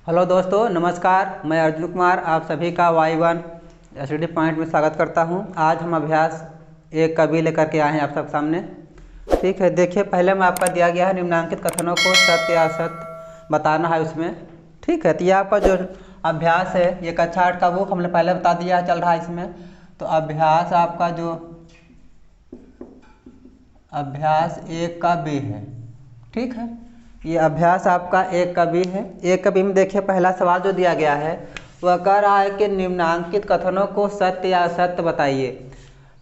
Hello दोस्तों, नमस्कार। मैं अर्जुन कुमार आप सभी का Y1 एसटीडी पॉइंट में स्वागत करता हूं। आज हम अभ्यास एक का बी लेकर के आए हैं आप सब सामने। ठीक है, देखिए पहले में आपका दिया गया है निम्नांकित कथनों को सत्य या असत्य बताना है उसमें। ठीक है, तो ये आपका जो अभ्यास है ये कक्षा 8 का बुक हमने पहले बता दिया है, चल रहा है इसमें। तो अभ्यास आपका जो अभ्यास एक का बी है। ठीक है, ये अभ्यास आपका एक का बी है। एक का बी में देखिए पहला सवाल जो दिया गया है वह कह रहा है कि निम्नांकित कथनों को सत्य या असत्य बताइए।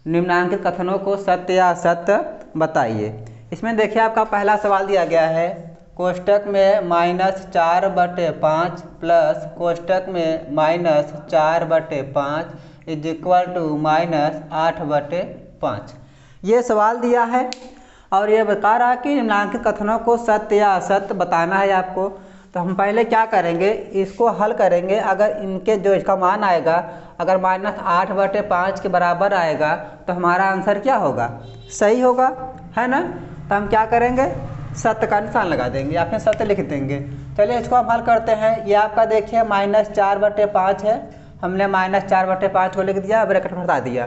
निम्नांकित कथनों को सत्य या असत्य बताइए। इसमें देखिए आपका पहला सवाल दिया गया है कोष्टक में -4/5 प्लस कोष्टक में -4/5 इज इक्वल टू -8/5। ये सवाल दिया है और ये बता रहा है कि निम्नांकित कथनों को सत्य या असत्य बताना है आपको। तो हम पहले क्या करेंगे, इसको हल करेंगे। अगर इनके जो इसका मान आएगा अगर -8/5 के बराबर आएगा तो हमारा आंसर क्या होगा, सही होगा, है ना। तो हम क्या करेंगे, सत्य का निशान लगा देंगे या फिर सत्य लिख देंगे। चलिए इसको हम हल करते हैं। ये आपका देखिए -4/5 है, हमने -4/5 को लिख दिया, ब्रैकेट में हटा दिया।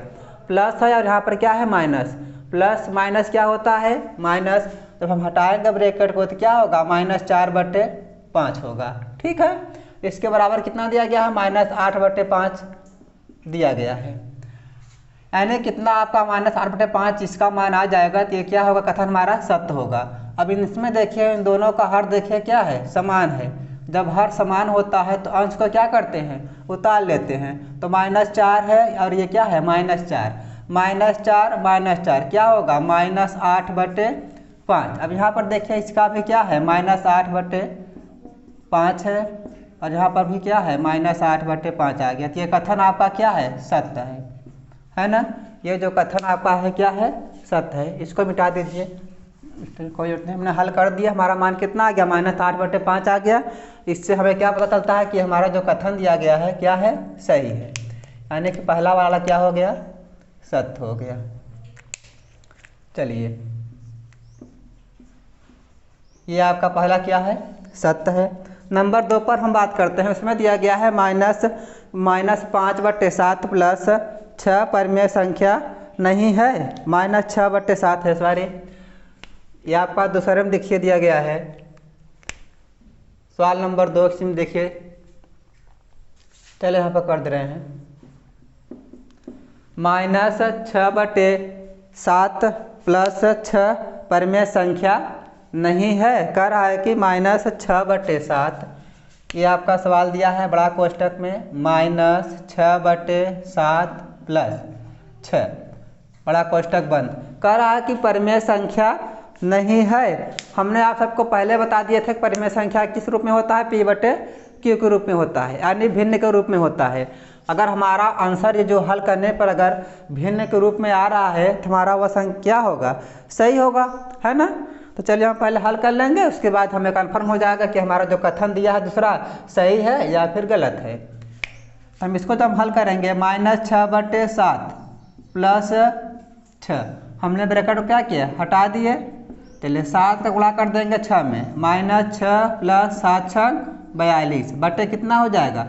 प्लस है और यहाँ पर क्या है माइनस। प्लस माइनस क्या होता है माइनस, जब हम हटाएंगे ब्रैकेट को तो क्या होगा -4/5 होगा। ठीक है, इसके बराबर कितना दिया गया है -8/5 दिया गया है। यानी कितना आपका -8/5 इसका मान आ जाएगा तो ये क्या होगा, कथन हमारा सत्य होगा। अब इसमें देखिए इन दोनों का हर देखिए क्या है, समान है। जब हर समान होता है तो अंश को क्या करते हैं, उतार लेते हैं। तो -4 है और ये क्या है -4, -4 क्या होगा -8/5। अब यहाँ पर देखिए इसका भी क्या है -8/5 है और यहाँ पर भी क्या है -8/5 आ गया। तो ये कथन आपका क्या है, सत्य है ना। ये जो कथन आपका है क्या है, सत्य है। इसको मिटा दीजिए, कोई नहीं, हमने हल कर दिया। हमारा मान कितना आ गया -8/5 आ गया। इससे हमें क्या पता चलता है कि हमारा जो कथन दिया गया है क्या है, सही है। यानी कि पहला वाला क्या हो गया, सत्य हो गया। चलिए ये आपका पहला क्या है, सत्य है। नंबर 2 पर हम बात करते हैं। उसमें दिया गया है -5/7 प्लस 6 परिमेय संख्या नहीं है, -6/7 है, सॉरी। ये आपका दूसरे में देखिए दिया गया है सवाल नंबर 2 में देखिए। चलिए यहाँ पर कर दे रहे हैं -6/7 प्लस 6 परिमेय संख्या नहीं है। कह रहा है कि -6/7। ये आपका सवाल दिया है बड़ा कोष्टक में -6/7 प्लस 6 बड़ा कोष्टक बंद। कह रहा है कि परिमेय संख्या नहीं है। हमने आप सबको पहले बता दिए थे कि परिमेय संख्या किस रूप में होता है, P/Q के रूप में होता है, यानी भिन्न के रूप में होता है। अगर हमारा आंसर ये जो हल करने पर अगर भिन्न के रूप में आ रहा है तो हमारा वह संख्या क्या होगा, सही होगा, है ना। तो चलिए हम पहले हल कर लेंगे, उसके बाद हमें कन्फर्म हो जाएगा कि हमारा जो कथन दिया है दूसरा सही है या फिर गलत है। हम इसको जब हल करेंगे -6/7 प्लस 6, हमने ब्रैकेट को क्या किया, हटा दिए। चलिए 7 का गुणा कर देंगे 6 में, -6 प्लस 7 6 42 बटे कितना हो जाएगा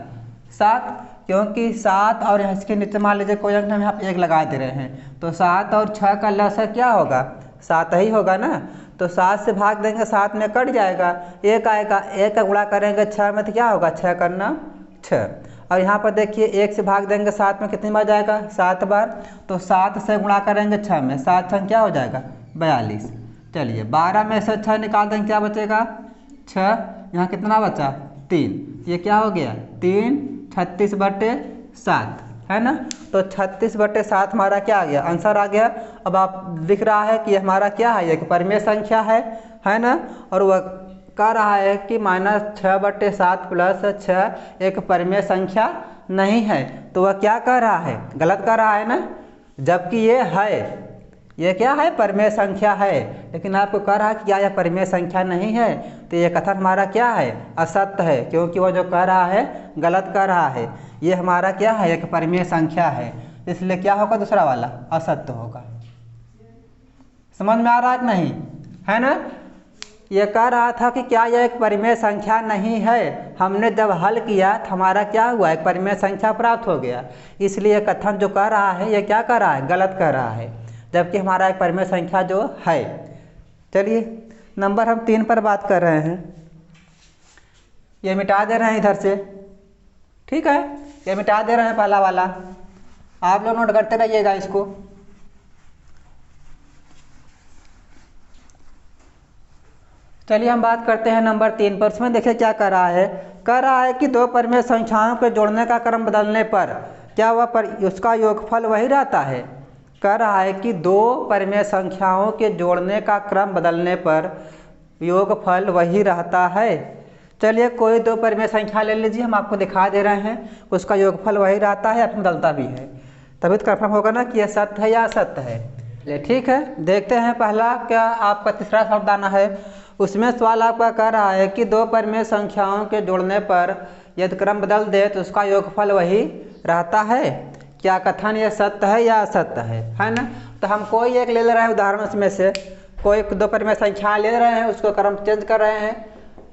7, क्योंकि 7 और इसके नीचे मान लीजिए कोई अंक हम यहाँ 1 लगा दे रहे हैं तो 7 और 6 का लसागु क्या होगा, 7 ही होगा ना। तो 7 से भाग देंगे 7 में कट जाएगा, 1 आएगा, 1 का गुणा करेंगे 6 में तो क्या होगा 6 करना 6। और यहाँ पर देखिए 1 से भाग देंगे 7 में कितनी बार जाएगा, 7 बार। तो 7 से गुणा करेंगे 6 में, 7 6 क्या हो जाएगा 42। चलिए 12 में से 6 निकाल देंगे क्या बचेगा 6, यहाँ कितना बचा 3, ये क्या हो गया 3 36/7, है ना। तो 36/7 हमारा क्या आ गया, आंसर आ गया। अब आप दिख रहा है कि हमारा क्या है, एक परिमेय संख्या है ना। और वह कह रहा है कि -6/7 प्लस 6 एक परिमेय संख्या नहीं है। तो वह क्या कह रहा है, गलत कह रहा है ना, जबकि ये है, ये क्या है, परिमेय संख्या है। लेकिन आपको कह रहा है कि क्या यह परिमेय संख्या नहीं है, तो ये कथन हमारा क्या है, असत्य है, क्योंकि वो जो कह रहा है गलत कह रहा है। ये हमारा क्या है, एक परिमेय संख्या है, इसलिए क्या होगा दूसरा वाला असत्य होगा। समझ में आ रहा है कि नहीं, है ना। ये कह रहा था कि क्या यह एक परिमेय संख्या नहीं है। हमने जब हल किया तो हमारा क्या हुआ, एक परिमेय संख्या प्राप्त हो गया। इसलिए कथन जो कह रहा है ये क्या कह रहा है, गलत कह रहा है, जबकि हमारा एक परिमेय संख्या जो है। चलिए नंबर हम 3 पर बात कर रहे हैं। ये मिटा दे रहे हैं इधर से, ठीक है, ये मिटा दे रहे हैं पहला वाला, आप लोग नोट करते रहिएगा इसको। चलिए हम बात करते हैं नंबर 3 पर। इसमें देखिए क्या कर रहा है, कह रहा है कि दो परिमेय संख्याओं के जोड़ने का क्रम बदलने पर क्या वह उसका योगफल वही रहता है। कह रहा है कि दो परिमेय संख्याओं के जोड़ने का क्रम बदलने पर योगफल वही रहता है। चलिए कोई दो परिमेय संख्या ले लीजिए, हम आपको दिखा दे रहे हैं, उसका योगफल वही रहता है या फिर बदलता भी है, तभी तो कन्फर्म होगा ना कि यह सत्य है या असत्य है। चलिए ठीक है, देखते हैं पहला क्या आपका तीसरा शब्द आना है। उसमें सवाल आपका कह रहा है कि दो परिमेय संख्याओं के जोड़ने पर यदि क्रम बदल दे तो उसका योगफल वही रहता है। क्या कथन ये सत्य है या असत्य है ना। तो हम कोई एक ले रहे हैं उदाहरण, उसमें से कोई दो परिमेय संख्या ले रहे हैं, उसको क्रम चेंज कर रहे हैं,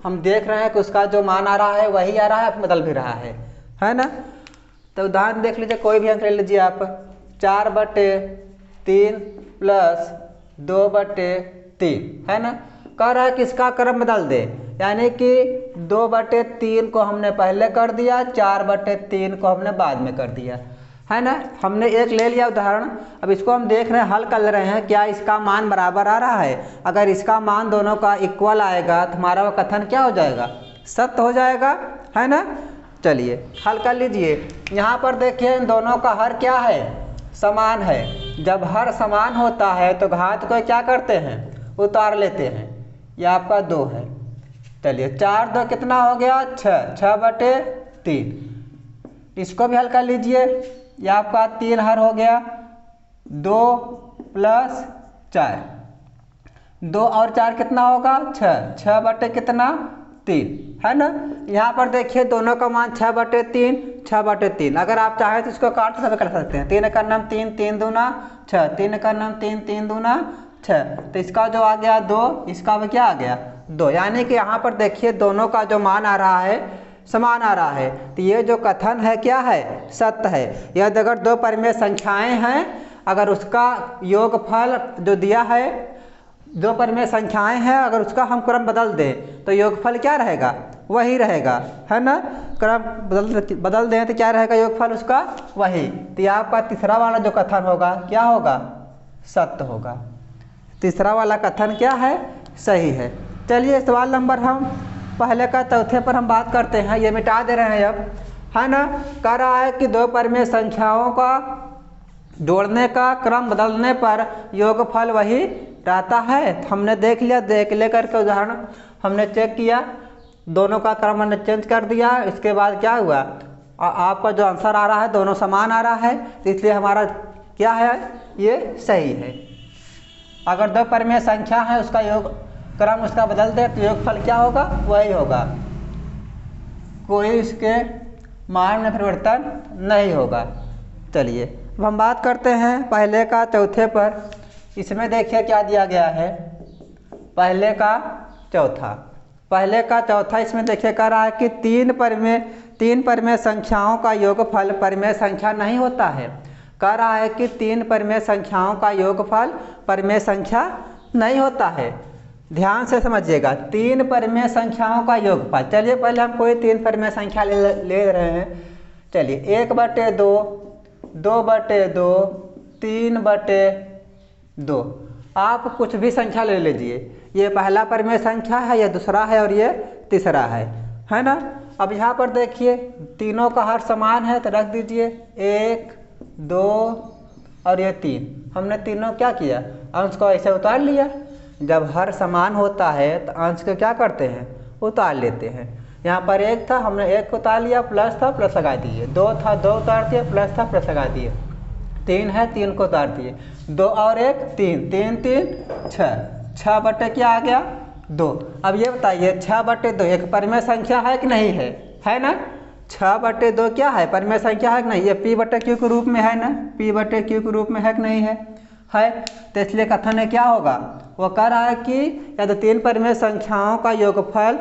हम देख रहे हैं कि उसका जो मान आ रहा है वही आ रहा है, बदल भी रहा है ना। तो उदाहरण देख लीजिए, कोई भी अंक ले लीजिए आप, 4/3 प्लस 2/3 है ना। कह रहा है कि इसका क्रम बदल दे, यानी कि 2/3 को हमने पहले कर दिया, 4/3 को हमने बाद में कर दिया, है ना। हमने एक ले लिया उदाहरण, अब इसको हम देख रहे हैं, हल कर रहे हैं, क्या इसका मान बराबर आ रहा है। अगर इसका मान दोनों का इक्वल आएगा तो हमारा वो कथन क्या हो जाएगा, सत्य हो जाएगा, है ना। चलिए हल कर लीजिए। यहाँ पर देखिए इन दोनों का हर क्या है, समान है। जब हर समान होता है तो घात को क्या करते हैं, उतार लेते हैं। यह आपका 2 है। चलिए 4 2 कितना हो गया, 6, 6/3। इसको भी हल कर लीजिए, यह आपका 3 हर हो गया, 2 + 4, 2 और 4 कितना होगा, 6, 6/3 है ना। यहाँ पर देखिए दोनों का मान 6/3, 6/3। अगर आप चाहें तो इसको काट सब कर सकते हैं, 3 का नाम 3, 3 दूना 6, 3 का नाम 3, 3 दूना 6, तो इसका जो आ गया 2, इसका भी क्या आ गया 2, यानी कि यहाँ पर देखिए दोनों का जो मान आ रहा है समान आ रहा है। तो ये जो कथन है क्या है, सत्य है। यदि अगर दो परिमेय संख्याएं हैं, अगर उसका योगफल जो दिया है, दो परिमेय संख्याएं हैं, अगर उसका हम क्रम बदल दें तो योगफल क्या रहेगा, वही रहेगा, है ना। क्रम बदल दें तो क्या रहेगा योगफल उसका वही। तो यह आपका तीसरा वाला जो कथन होगा क्या होगा, सत्य होगा। तीसरा वाला कथन क्या है, सही है। चलिए सवाल नंबर हम पहले का चौथे पर हम बात करते हैं, ये मिटा दे रहे हैं अब, है ना। कह रहा है कि दो परिमेय संख्याओं का जोड़ने का क्रम बदलने पर योगफल वही रहता है। तो हमने देख लिया, देख लेकर के उदाहरण हमने चेक किया, दोनों का क्रम हमने चेंज कर दिया। इसके बाद क्या हुआ, आपका जो आंसर आ रहा है दोनों समान आ रहा है, तो इसलिए हमारा क्या है, ये सही है। अगर दो परिमेय संख्या है, उसका योग क्रम उसका बदल दे तो योगफल क्या होगा, वही होगा, कोई इसके मान में परिवर्तन नहीं होगा। चलिए अब हम बात करते हैं पहले का चौथे पर। इसमें देखिए क्या दिया गया है, पहले का चौथा। पहले का चौथा इसमें देखिए कह रहा है कि तीन परिमेय संख्याओं का योगफल परिमेय संख्या नहीं होता है। कह रहा है कि 3 परिमेय संख्याओं का योगफल परिमेय संख्या नहीं होता है। ध्यान से समझिएगा, 3 परिमेय संख्याओं का योगफल। चलिए पहले हम कोई 3 परिमेय संख्या ले रहे हैं। चलिए 1/2, 2/2, 3/2। आप कुछ भी संख्या ले लीजिए, ये पहला परिमेय संख्या है, ये दूसरा है और ये तीसरा है ना। अब यहाँ पर देखिए तीनों का हर समान है तो रख दीजिए 1, 2 और ये 3। हमने तीनों क्या किया, अंश को ऐसे उतार लिया। जब हर समान होता है तो अंश को क्या करते हैं, उतार लेते हैं। यहाँ पर 1 था, हमने 1 को उतार लिया, प्लस था प्लस लगा दिए। 2 था, 2 उतार दिए, प्लस था प्लस लगा दिए। 3 है, 3 को उतार दिए, 2 और 1 3, 3 3 6, 6 बटे क्या आ गया 2। अब ये बताइए 6/2 एक परिमेय संख्या है कि नहीं है ना। 6/2 क्या है, परिमेय संख्या है कि नहीं, ये P/Q के रूप में है ना, P/Q के रूप में है कि नहीं है, तो इसलिए कथन है क्या होगा, वो कह रहा है कि यदि तीन परिमेय संख्याओं का योगफल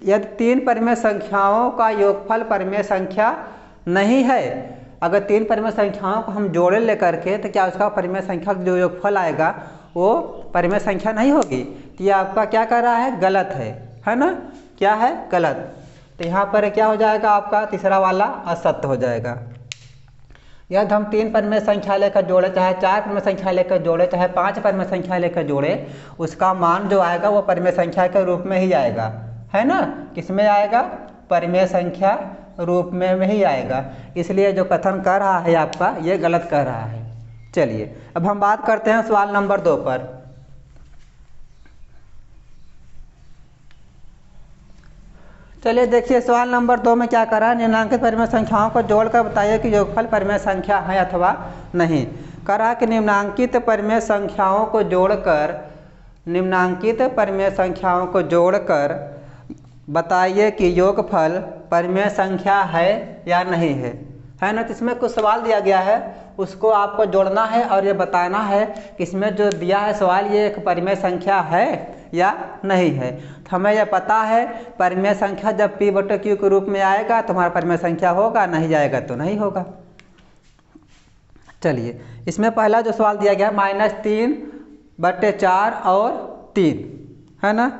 यदि तीन परिमेय संख्याओं का योगफल परिमेय संख्या नहीं है, अगर तीन परिमेय संख्याओं को हम जोड़े लेकर के तो क्या उसका परिमेय संख्या जो योगफल आएगा वो परिमेय संख्या नहीं होगी। तो ये आपका क्या कर रहा है, गलत है ना, क्या है, गलत। तो यहाँ पर क्या हो जाएगा, आपका तीसरा वाला असत्य हो जाएगा। यदि हम तीन परिमेय संख्या लेकर जोड़े, चाहे चार परिमेय संख्या लेकर जोड़े, चाहे पांच परिमेय संख्या लेकर जोड़े, उसका मान जो आएगा वो परिमेय संख्या के रूप में ही आएगा, है ना। किसमें आएगा, परिमेय संख्या रूप में ही आएगा। इसलिए जो कथन कर रहा है आपका ये गलत कर रहा है। चलिए अब हम बात करते हैं सवाल नंबर 2 पर। चलिए देखिए सवाल नंबर 2 में क्या करा, निम्नांकित परिमेय संख्याओं को जोड़कर बताइए कि योगफल परिमेय संख्या है अथवा नहीं। करा कि निम्नांकित परिमेय संख्याओं को जोड़कर बताइए कि योगफल परिमेय संख्या है या नहीं है ना। तो इसमें कुछ सवाल दिया गया है, उसको आपको जोड़ना है और ये बताना है कि इसमें जो दिया है सवाल ये एक परिमेय संख्या है या नहीं है। तो हमें यह पता है परिमेय संख्या जब P/Q के रूप में आएगा तो हमारा परिमेय संख्या होगा, नहीं जाएगा तो नहीं होगा। चलिए इसमें पहला जो सवाल दिया गया -3/4 और 3 है ना,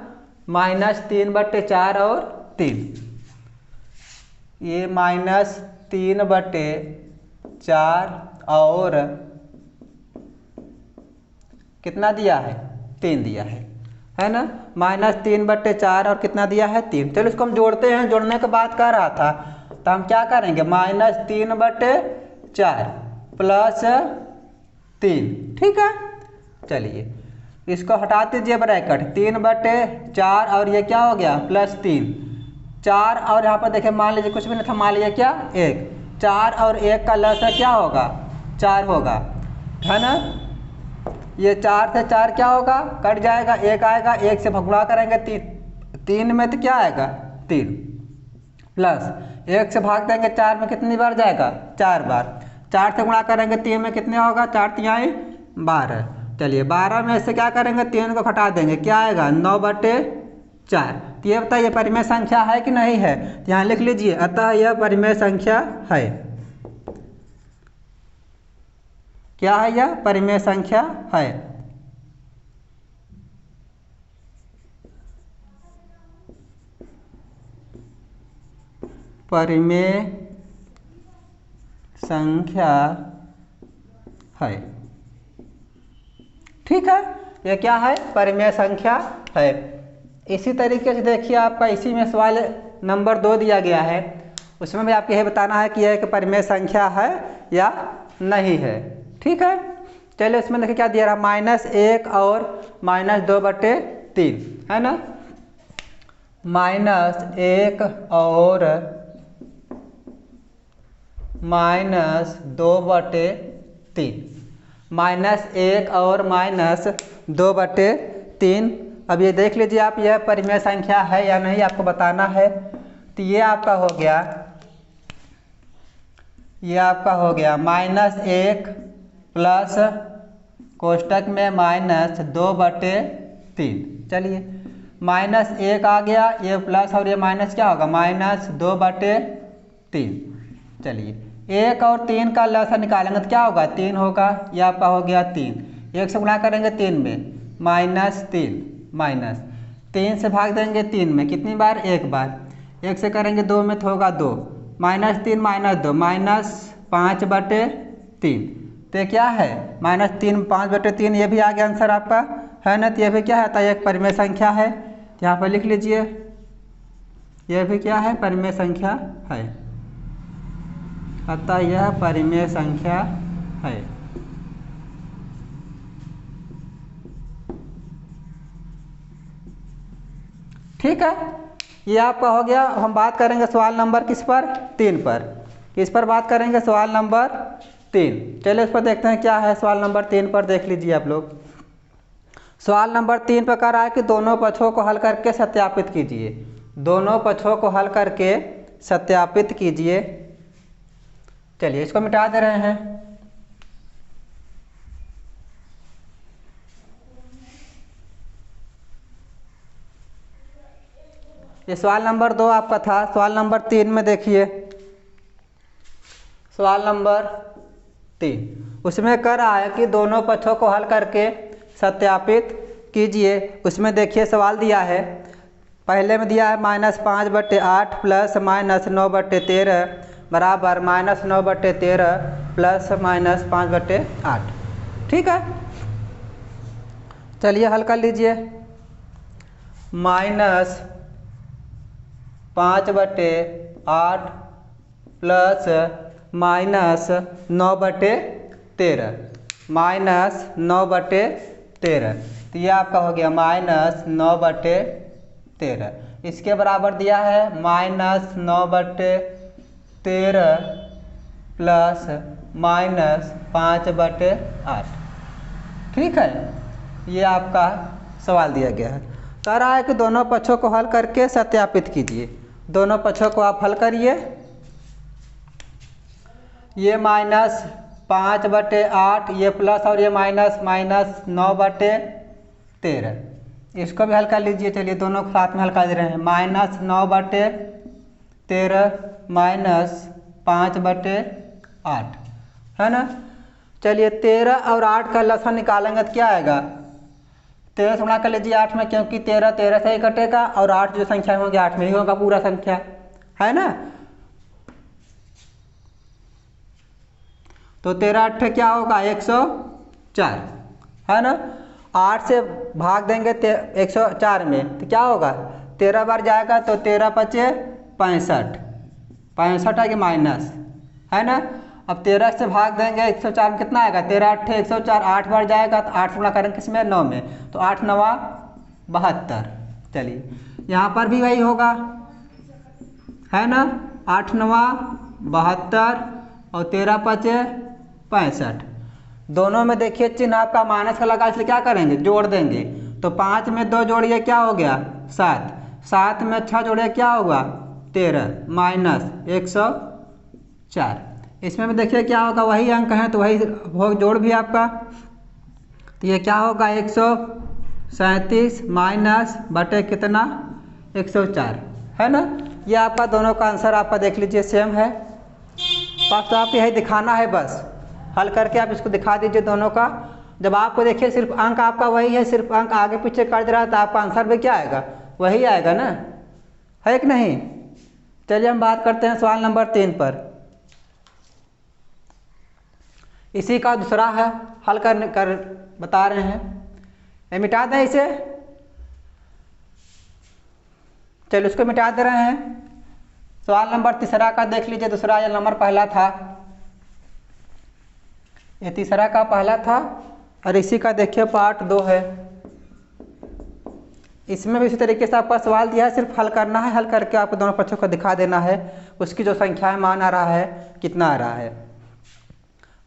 -3/4 और 3। ये -3/4 और कितना दिया है, 3 दिया है ना। -3/4 और कितना दिया है, 3। चलो इसको हम जोड़ते हैं। जोड़ने के बाद कह रहा था तो हम क्या करेंगे, -3/4 प्लस 3, ठीक है। चलिए इसको हटा दीजिए ब्रैकेट, 3/4 और ये क्या हो गया +3, 4 और यहाँ पर देखिए मान लीजिए कुछ भी नहीं था, मान लीजिए क्या 1, 4 और 1 का लसागु क्या होगा, 4 होगा, है ना। ये 4 से 4 क्या होगा, कट जाएगा, 1 आएगा, 1 से गुणा करेंगे 3 में तो क्या आएगा 3, प्लस 1 से भाग देंगे 4 में कितनी बार जाएगा, 4 बार। 4 से गुणा करेंगे 3 में कितने होगा, 4 तिहाई 12। चलिए 12 में से क्या करेंगे, 3 को घटा देंगे, क्या आएगा 9/4। तो ये बताइए परिमेय संख्या है कि नहीं है। तो यहाँ लिख लीजिए, अतः यह परिमेय संख्या है। क्या है, यह परिमेय संख्या है। परिमेय संख्या है, ठीक है। यह क्या है, परिमेय संख्या है। इसी तरीके से देखिए आपका इसी में सवाल नंबर 2 दिया गया है, उसमें भी आपको यह बताना है कि यह एक परिमेय संख्या है या नहीं है, ठीक है। चलिए इसमें देखिए क्या दिया रहा, -1 और -2/3 है ना, -1 और -2/3, -1 और -2/3। अब ये देख लीजिए आप, यह परिमेय संख्या है या नहीं आपको बताना है। तो ये आपका हो गया, ये आपका हो गया -1 प्लस कोष्टक में -2/3। चलिए -1 आ गया, ये प्लस और ये माइनस क्या होगा, -2/3। चलिए 1 और 3 का लसा निकालेंगे तो क्या होगा, 3 होगा। यह आपका हो गया 3, 1 से गुणा करेंगे 3 में -3 से भाग देंगे 3 में कितनी बार, 1 बार। 1 से करेंगे 2 में तो होगा 2, -3 -2 -5/3। तो क्या है -3 5/3, ये भी आ गया आंसर आपका, है ना। तो ये भी क्या है, तो एक परिमेय संख्या है। तो यहाँ पर लिख लीजिए, यह भी क्या है, परिमेय संख्या है। अतः यह परिमेय संख्या है। ठीक है, ये आपका हो गया। हम बात करेंगे सवाल नंबर किस पर, 3 पर। किस पर बात करेंगे, सवाल नंबर 3। चलिए इस पर देखते हैं क्या है। सवाल नंबर 3 पर देख लीजिए आप लोग। सवाल नंबर 3 पर कह रहा है कि दोनों पक्षों को हल करके सत्यापित कीजिए। दोनों पक्षों को हल करके सत्यापित कीजिए। चलिए इसको मिटा दे रहे हैं। ये सवाल नंबर 2 आपका था। सवाल नंबर 3 में देखिए, सवाल नंबर 3 उसमें कर रहा है कि दोनों पक्षों को हल करके सत्यापित कीजिए। उसमें देखिए सवाल दिया है, पहले में दिया है -5/8 प्लस -9/13 बराबर -9/13 प्लस -5/8। ठीक है, चलिए हल कर लीजिए। -5/8 प्लस -9/13 -9/13, तो ये आपका हो गया -9/13। इसके बराबर दिया है -9/13 प्लस -5/8। ठीक है, ये आपका सवाल दिया गया है। कह रहा है कि दोनों पक्षों को हल करके सत्यापित कीजिए। दोनों पक्षों को आप हल करिए। ये -5/8, ये प्लस और ये -9/13, इसको भी हल कर लीजिए। चलिए दोनों को साथ में हल कर दे रहे हैं। -9/13 -5/8 है ना। चलिए 13 और 8 का लसन निकालेंगे तो क्या आएगा? 13 से गुणा कर लीजिए 8 में, क्योंकि 13 13 से ही कटेगा और 8 जो संख्या होंगे 8 में ही होगा पूरा संख्या, है ना। तो 13 8 क्या होगा? 104, है ना। 8 से भाग देंगे 104 में तो क्या होगा? 13 बार जाएगा तो 13 पचे 65, 65 है कि माइनस, है ना। अब 13 से भाग देंगे 104 में कितना आएगा? 13 8 104, 8 बार जाएगा तो 8 से गुणा करेंगे किसमें? 9 में, तो 8 9 72। चलिए यहाँ पर भी वही होगा, है ना। 8 9 72 और 13 5 65। दोनों में देखिए चिन्ह आपका माइनस का लगा, इसलिए क्या करेंगे? जोड़ देंगे। तो 5 में 2 जोड़िए क्या हो गया? 7, 7 में 6 जोड़िए क्या होगा? 13 माइनस 104। इसमें भी देखिए क्या होगा? वही अंक है तो वही हो, जोड़ भी आपका, तो ये क्या होगा? 137 माइनस बटे कितना? 104, है ना। ये आपका दोनों का आंसर आपका देख लीजिए सेम है। बस तो आपको यही दिखाना है, बस हल करके आप इसको दिखा दीजिए दोनों का। जब आपको देखिए सिर्फ अंक आपका वही है, सिर्फ अंक आगे पीछे कर दे रहा है तो आपका आंसर भी क्या आएगा? वही आएगा ना, है कि नहीं। चलिए हम बात करते हैं सवाल नंबर 3 पर। इसी का दूसरा है, हल कर बता रहे हैं। ये मिटा दें इसे, चलिए उसको मिटा दे रहे हैं। सवाल नंबर 3 का देख लीजिए, दूसरा या नंबर पहला था, ये 3 का पहला था और इसी का देखिए पार्ट 2 है। इसमें भी इसी तरीके से आपका सवाल दिया है, सिर्फ हल करना है। हल करके आपको दोनों पक्षों को दिखा देना है, उसकी जो संख्या है मान आ रहा है कितना आ रहा है।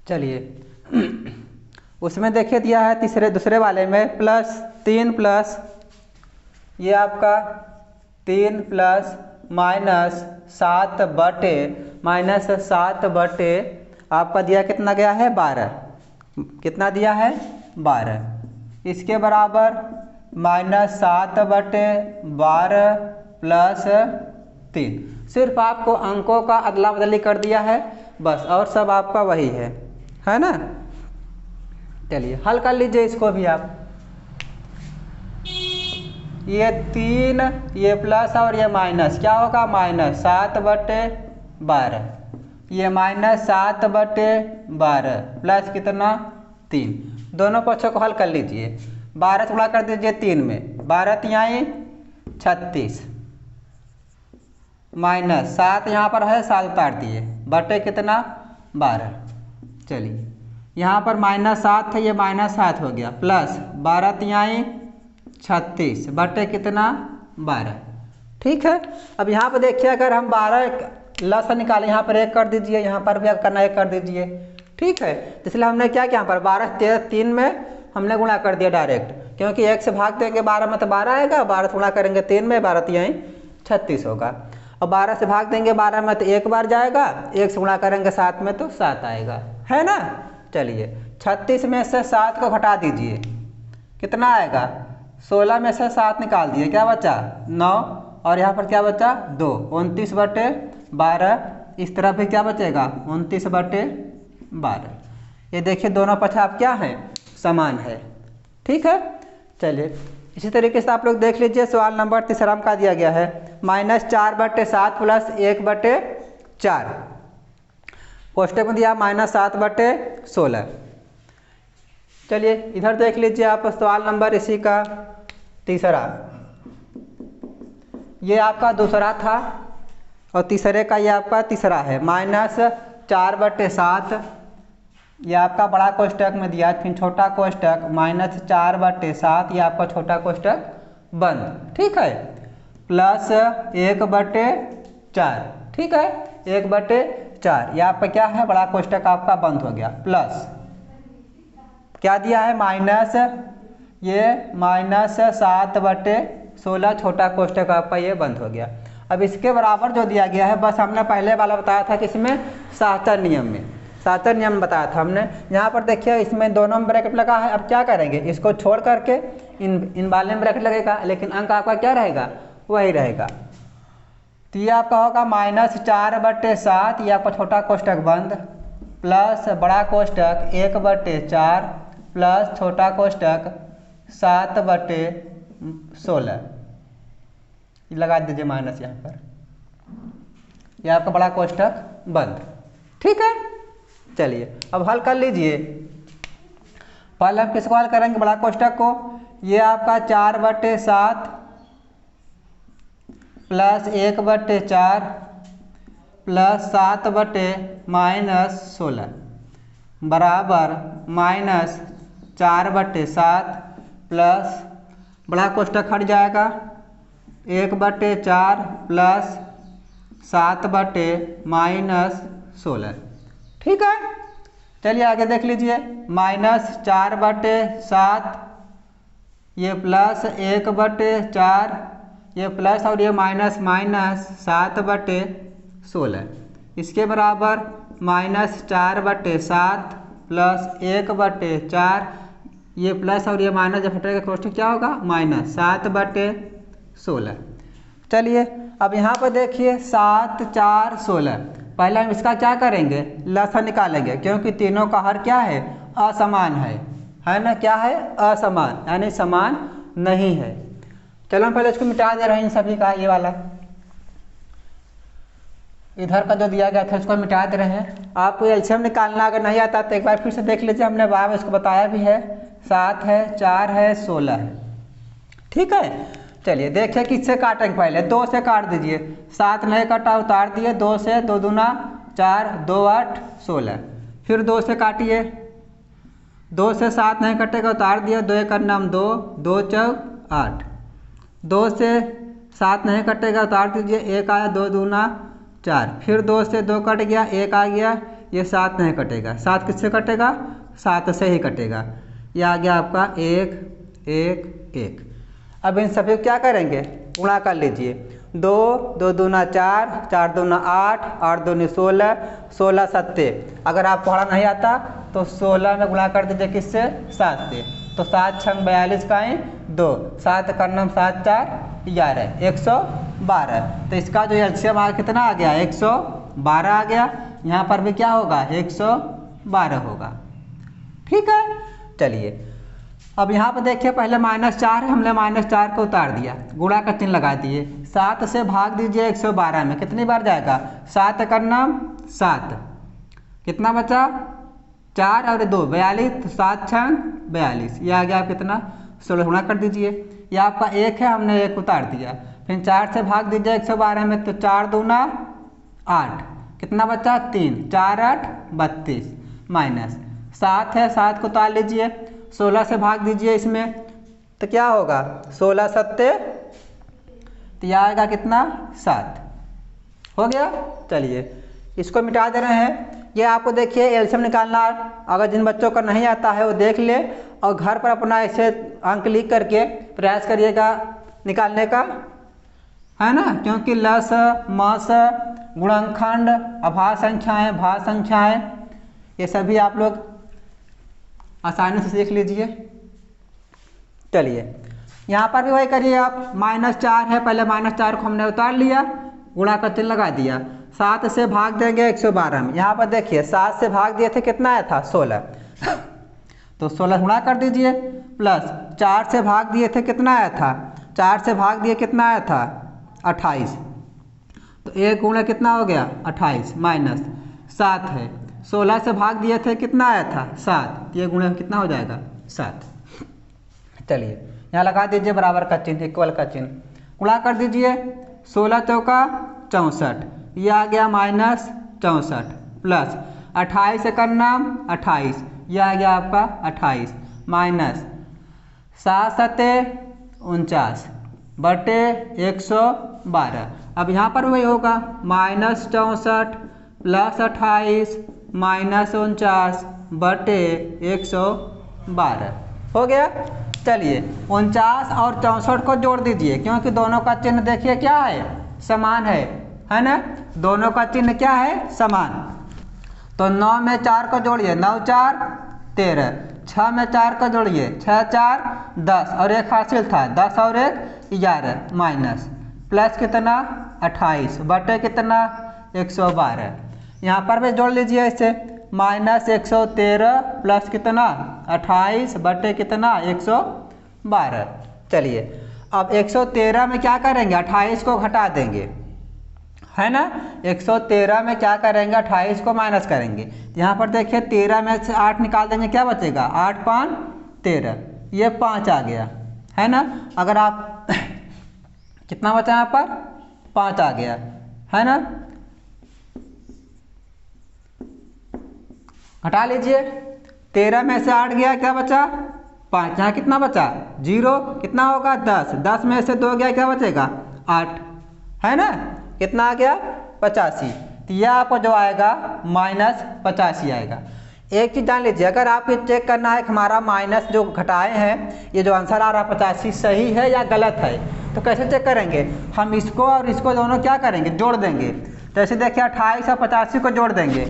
चलिए उसमें देखिए दिया है दूसरे वाले में +3 प्लस ये आपका 3 प्लस -7 बटे आपका दिया कितना गया है? 12। कितना दिया है? 12। इसके बराबर -7/12 प्लस 3। सिर्फ आपको अंकों का अदला बदली कर दिया है बस, और सब आपका वही है ना। चलिए हल कर लीजिए इसको भी आप। ये 3 ये प्लस और ये माइनस, क्या होगा? -7/12, ये -7/12 प्लस कितना? 3। दोनों पक्षों को हल कर लीजिए। 12 से गुणा कर दीजिए 3 में, 12 तिहाई 36 माइनस 7 यहाँ पर है 7 उतार दिए बटे कितना? 12। चलिए यहाँ पर -7 था, ये -7 हो गया, प्लस 12 तिहाई 36 बटे कितना? 12। ठीक है। अब यहाँ पर देखिए अगर हम 12 लसन निकालें, यहाँ पर 1 कर दीजिए, यहाँ पर भी करना 1 कर दीजिए। ठीक है, इसलिए हमने क्या किया? यहाँ पर 12 13 3 में हमने गुणा कर दिया डायरेक्ट, क्योंकि 1 से भाग देंगे 12 में तो 12 आएगा, 12 से गुणा करेंगे 3 में, 12 तिहाई 36 होगा। और 12 से भाग देंगे 12 में तो 1 बार जाएगा, 1 से गुणा करेंगे 7 में तो 7 आएगा, है ना। चलिए 36 में से 7 को घटा दीजिए, कितना आएगा? 16 में से 7 निकाल दिए, क्या बचा? 9 और यहाँ पर क्या बचा 2, 29/12। इस तरफ भी क्या बचेगा 29/12। ये देखिए दोनों पछाप क्या है समान है। ठीक है, चलिए इसी तरीके से आप लोग देख लीजिए सवाल नंबर 3 का दिया गया है -4/7 प्लस 1/4। कोष्टक में दिया -7/16। चलिए इधर देख लीजिए आप सवाल नंबर इसी का 3। ये आपका दूसरा था और तीसरे का ये आपका तीसरा है -4/7। ये आपका बड़ा कोष्टक में दिया, फिर छोटा कोष्टक -4/7, ये आपका छोटा कोष्टक बंद। ठीक है, प्लस 1/4। ठीक है, 1/4 ये आपका क्या है बड़ा कोष्टक आपका बंद हो गया। प्लस क्या दिया है माइनस, ये -7/16 छोटा कोष्टक आपका ये बंद हो गया। अब इसके बराबर जो दिया गया है, बस हमने पहले वाला बताया था कि इसमें साहचर्य नियम में, साहचर्य नियम बताया था हमने। यहाँ पर देखिए इसमें दोनों में ब्रैकेट लगा है। अब क्या करेंगे, इसको छोड़ करके इन वाले में ब्रैकेट लगेगा, लेकिन अंक आपका क्या रहेगा वही रहेगा। तो ये आपका होगा -4/7, ये आपका छोटा कोष्टक बंद, प्लस बड़ा कोष्टक 1/4 प्लस छोटा कोष्टक 7/16। लगा दीजिए माइनस यहाँ पर, ये आपका बड़ा कोष्टक बंद। ठीक है, चलिए अब हल कर लीजिए। पहले हम किसको हल करेंगे बड़ा कोष्टक को। ये आपका 4/7 प्लस 1/4 प्लस 7/16 बराबर -4/7 प्लस बड़ा कोष्टक हट जाएगा 1/4 प्लस 7/16। ठीक है, चलिए आगे देख लीजिए -4/7 ये प्लस 1/4, ये प्लस और ये माइनस 7/16। इसके बराबर -4/7 प्लस 1/4, ये प्लस और ये माइनस जब हटेगा कोष्टक क्या होगा -7/16। चलिए अब यहाँ पर देखिए 7, 4, 16। पहले हम इसका क्या करेंगे लसा निकालेंगे, क्योंकि तीनों का हर क्या है असमान है ना, क्या है असमान यानी समान नहीं है। चलो हम पहले इसको मिटा दे रहे हैं इन सभी का, ये वाला इधर का जो दिया गया था इसको मिटा दे रहे हैं। आपको एलसीएम निकालना अगर नहीं आता तो एक बार फिर से देख लीजिए, हमने बार इसको बताया भी है। 7 है, 4 है, 16 है। ठीक है, चलिए देखिए किससे काटेंगे, पहले 2 से काट दीजिए। 7 नहीं कटा उतार दिए, 2 से 2 दूना 4, 2 8 16। फिर 2 से काटिए, 2 से 7 नहीं कटेगा उतार दिया, 2 1 नाम 2, 2 4 8। 2 से 7 नहीं कटेगा उतार दीजिए, 1 आया, 2 दूना 4। फिर 2 से 2 कट गया, 1 आ गया, ये 7 नहीं कटेगा। 7 किससे कटेगा 7 से ही कटेगा, ये आ गया आपका 1 1 1। अब इन सभी को क्या करेंगे गुणा कर लीजिए। 2 2 दूना 4, 4 दूना 8, 8 दूनी 16, 16 7। अगर आप पढ़ा नहीं आता तो 16 में गुणा कर दीजिए किससे 7 से। तो 7 6 42 का 2, 7 का नाम 7 4 11, 112। तो इसका जो एलसीएम आ कितना आ गया 112 आ गया। यहाँ पर भी क्या होगा 112 होगा। ठीक है, चलिए अब यहाँ पर देखिए पहले -4 है, हमने -4 को उतार दिया, गुणा का चिन्ह लगा दिए। 7 से भाग दीजिए 112 में, कितनी बार जाएगा 7 का नाम 7, कितना बचा 4 और 2 42, 7 6 42, ये आ गया आप कितना 16। गुणा कर दीजिए, ये आपका 1 है, हमने 1 उतार दिया। फिर 4 से भाग दीजिए 112 में, तो 4 दूना 8, कितना बचा 3, 4 8 32, माइनस 7 है, 7 को उतार लीजिए। 16 से भाग दीजिए इसमें, तो क्या होगा 16 7, तो यह आएगा कितना 7 हो गया। चलिए इसको मिटा दे रहे हैं। ये आपको देखिए एलसीएम निकालना, अगर जिन बच्चों का नहीं आता है वो देख ले और घर पर अपना ऐसे अंक लिख करके प्रयास करिएगा निकालने का, है ना, क्योंकि लस मस गुणनखंड अभाज्य संख्याएं भाज्य संख्याएं ये सभी आप लोग आसानी से सीख लीजिए। चलिए यहाँ पर भी वही करिए आप, -4 है, पहले -4 को हमने उतार लिया, गुणा का चिन्ह लगा दिया, 7 से भाग देंगे 112 में। यहाँ पर देखिए 7 से भाग दिए थे, कितना आया था 16 तो 16 गुणा कर दीजिए, प्लस 4 से भाग दिए थे, कितना आया था 4 से भाग दिए कितना आया था 28, तो 1 गुणा कितना हो गया 28, माइनस 7 है, 16 से भाग दिए थे, कितना आया था 7, ये गुणा कितना हो जाएगा 7। चलिए यहाँ लगा दीजिए बराबर का चिन्ह, इक्वल का चिन्ह, गुणा कर दीजिए, 16 चौका 64, ये आ गया -64, प्लस 28 करना 28, ये आ गया आपका 28, माइनस 7 सते 49 बटे 112। अब यहाँ पर वही होगा -64 प्लस 28 माइनस 49 बटे 112 हो गया। चलिए 49 और 64 को जोड़ दीजिए, क्योंकि दोनों का चिन्ह देखिए क्या है, समान है ना, दोनों का चिन्ह क्या है, समान। तो 9 में 4 को जोड़िए, 9 4 13, 6 में 4 को जोड़िए, 6 4 10 और एक हासिल था 10 और 1 11, माइनस प्लस कितना 28 बटे कितना 112। यहाँ पर भी जोड़ लीजिए इसे, -113 प्लस कितना 28 बटे कितना 112। चलिए अब 113 में क्या करेंगे, 28 को घटा देंगे, है ना, 113 में क्या करेंगे 28 को माइनस करेंगे। यहाँ पर देखिए 13 में से 8 निकाल देंगे, क्या बचेगा 8 5 13, ये 5 आ गया, है ना। अगर आप कितना बचा यहाँ पर 5 आ गया, है ना, घटा लीजिए, 13 में से 8 गया, क्या बचा 5, यहाँ कितना बचा 0, कितना होगा 10, 10 में से 2 गया, क्या बचेगा 8, है ना, कितना आ गया 85। तो यह आपको जो आएगा -85 आएगा। एक चीज़ जान लीजिए, अगर आपको चेक करना है कि हमारा माइनस जो घटाए हैं, ये जो आंसर आ रहा है 85 सही है या गलत है, तो कैसे चेक करेंगे, हम इसको और इसको दोनों क्या करेंगे, जोड़ देंगे। तो ऐसे देखिए 28 और 85 को जोड़ देंगे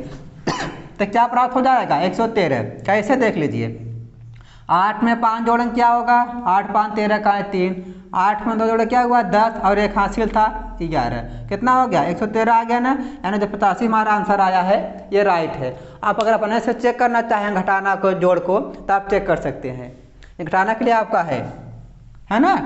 तो क्या प्राप्त हो जाएगा 113। कैसे देख लीजिए, 8 में 5 जोड़ेंगे क्या होगा, 8 5 13 का है 3, 8 में 2 जोड़े क्या हुआ 10 और एक हासिल था 11, कितना हो गया 113 आ गया ना। यानी जो 85 हमारा आंसर आया है ये राइट है। आप अगर अपने से चेक करना चाहें घटाना को जोड़ को, तो आप चेक कर सकते हैं, ये घटाना के लिए आपका है ना।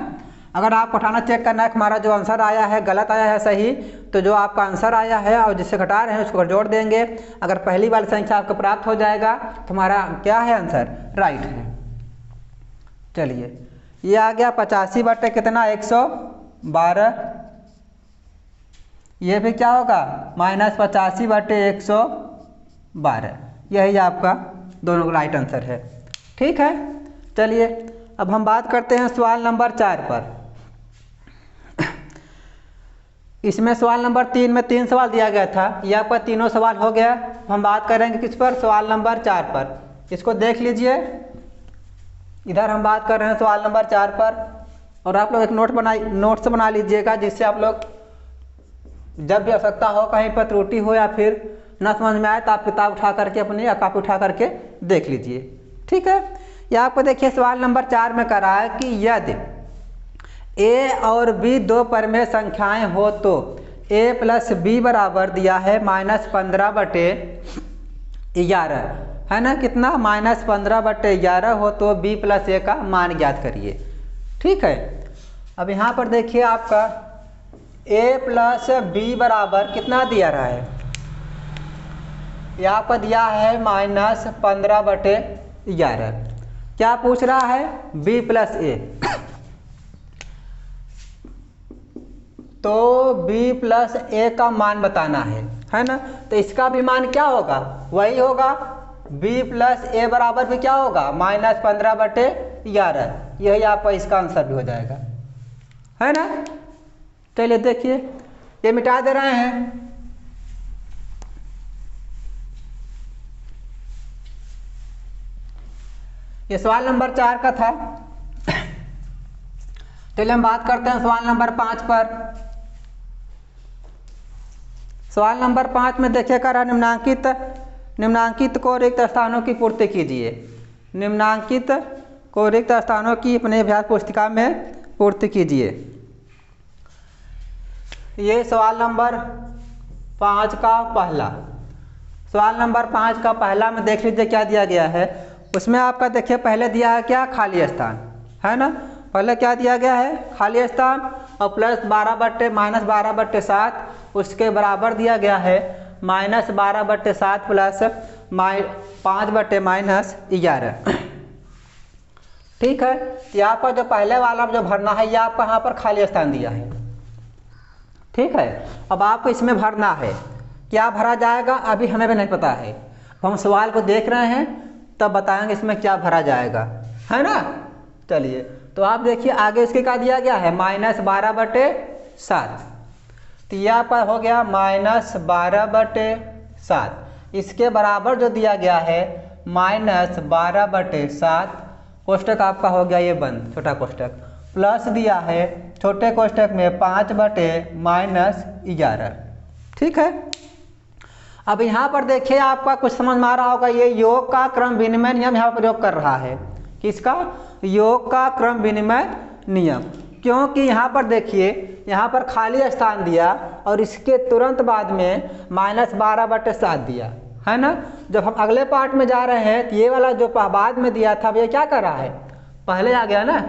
अगर आप घटाना चेक करना है कि हमारा जो आंसर आया है गलत आया है सही, तो जो आपका आंसर आया है और जिससे घटा रहे हैं उसको जोड़ देंगे। अगर पहली वाली संख्या आपको प्राप्त हो जाएगा तो हमारा क्या है आंसर राइट है। चलिए ये आ गया 85 बटे कितना 112, ये भी क्या होगा -85 बटे 112, यही आपका दोनों राइट आंसर है। ठीक है, चलिए अब हम बात करते हैं सवाल नंबर 4 पर। इसमें सवाल नंबर 3 में 3 सवाल दिया गया था, ये आपका तीनों सवाल हो गया। हम बात करेंगे किस पर, सवाल नंबर 4 पर। इसको देख लीजिए, इधर हम बात कर रहे हैं सवाल नंबर 4 पर, और आप लोग एक नोट्स बना लीजिएगा, जिससे आप लोग जब भी आवश्यकता हो, कहीं पर त्रुटि हो या फिर न समझ में आए, तो आप किताब उठा करके अपनी या कॉपी उठा करके देख लीजिए। ठीक है, यह आपको देखिए सवाल नंबर 4 में करा है कि यदि a और b दो परिमेय संख्याएं हो तो a + b बराबर दिया है -15 बटे 11, है ना, कितना -15 बटे 11 हो तो b + a का मान ज्ञात करिए। ठीक है, अब यहाँ पर देखिए आपका a + b बराबर कितना दिया रहा है, यहाँ पर दिया है -15 बटे 11। क्या पूछ रहा है b + a, तो b + a का मान बताना है ना। तो इसका भी मान क्या होगा, वही होगा, b + a बराबर भी क्या होगा -15 बटे 11, यही आपका इसका आंसर भी हो जाएगा, है ना। चलिए देखिए, ये मिटा दे रहे हैं। ये सवाल नंबर 4 का था। चलिए हम बात करते हैं सवाल नंबर 5 पर। सवाल नंबर 5 में देखिए कर निम्नांकित को रिक्त स्थानों की पूर्ति कीजिए। निम्नांकित को रिक्त स्थानों की अपने अभ्यास पुस्तिका में पूर्ति कीजिए। ये सवाल नंबर 5 का पहला, सवाल नंबर 5 का पहला में देख लीजिए क्या दिया गया है। उसमें आपका देखिए पहले दिया है क्या, खाली स्थान है ना। पहले क्या दिया गया है, खाली स्थान, और प्लस 12/-7 उसके बराबर दिया गया है -12/7 प्लस 5/-11। ठीक है, यहाँ पर जो पहले वाला जो भरना है, ये आपको यहाँ पर खाली स्थान दिया है। ठीक है, अब आपको इसमें भरना है, क्या भरा जाएगा अभी हमें भी नहीं पता है। हम सवाल को देख रहे हैं तब बताएंगे इसमें क्या भरा जाएगा, है ना। चलिए, तो आप देखिए आगे इसके क्या दिया गया है, -12/7। तो यहाँ पर हो गया -12/7, इसके बराबर जो दिया गया है -12/7, कोष्टक आपका हो गया ये बंद, छोटा कोष्टक, प्लस दिया है छोटे कोष्टक में 5/-11। ठीक है, अब यहाँ पर देखिए आपका कुछ समझ में आ रहा होगा, ये योग का क्रम विनिमय नियम यहाँ पर प्रयोग कर रहा है। किसका, योग का क्रम विनिमय नियम। क्योंकि यहाँ पर देखिए, यहाँ पर खाली स्थान दिया और इसके तुरंत बाद में -12/7 दिया, है ना। जब हम अगले पार्ट में जा रहे हैं तो ये वाला जो बाद में दिया था ये क्या कर रहा है, पहले आ गया ना,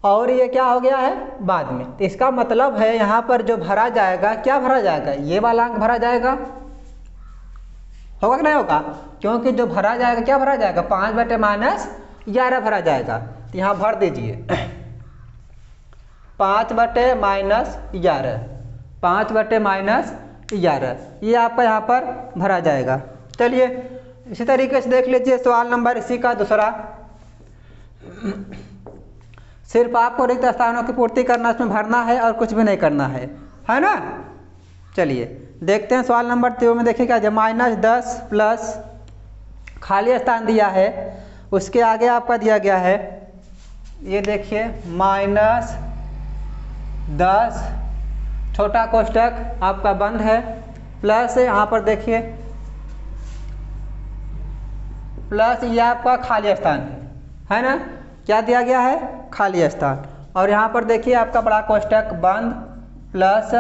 और ये क्या हो गया है बाद में। तो इसका मतलब है यहाँ पर जो भरा जाएगा, क्या भरा जाएगा, ये वाला अंक भरा जाएगा, होगा कि नहीं होगा। क्योंकि जो भरा जाएगा क्या भरा जाएगा, 5/-11 भरा जाएगा। तो यहाँ भर दीजिए 5/-11, 5/-11, ये आपका यहाँ पर भरा जाएगा। चलिए इसी तरीके से देख लीजिए सवाल नंबर इसी का दूसरा। सिर्फ आपको रिक्त स्थानों की पूर्ति करना, इसमें भरना है और कुछ भी नहीं करना है ना। चलिए देखते हैं सवाल नंबर 3 में। देखिए क्या -10 प्लस खाली स्थान दिया है, उसके आगे आपका दिया गया है, ये देखिए -10 छोटा कोष्टक आपका बंद है, प्लस यहाँ पर देखिए प्लस ये आपका खाली स्थान है ना। क्या दिया गया है, खाली स्थान, और यहाँ पर देखिए आपका बड़ा कोष्टक बंद, प्लस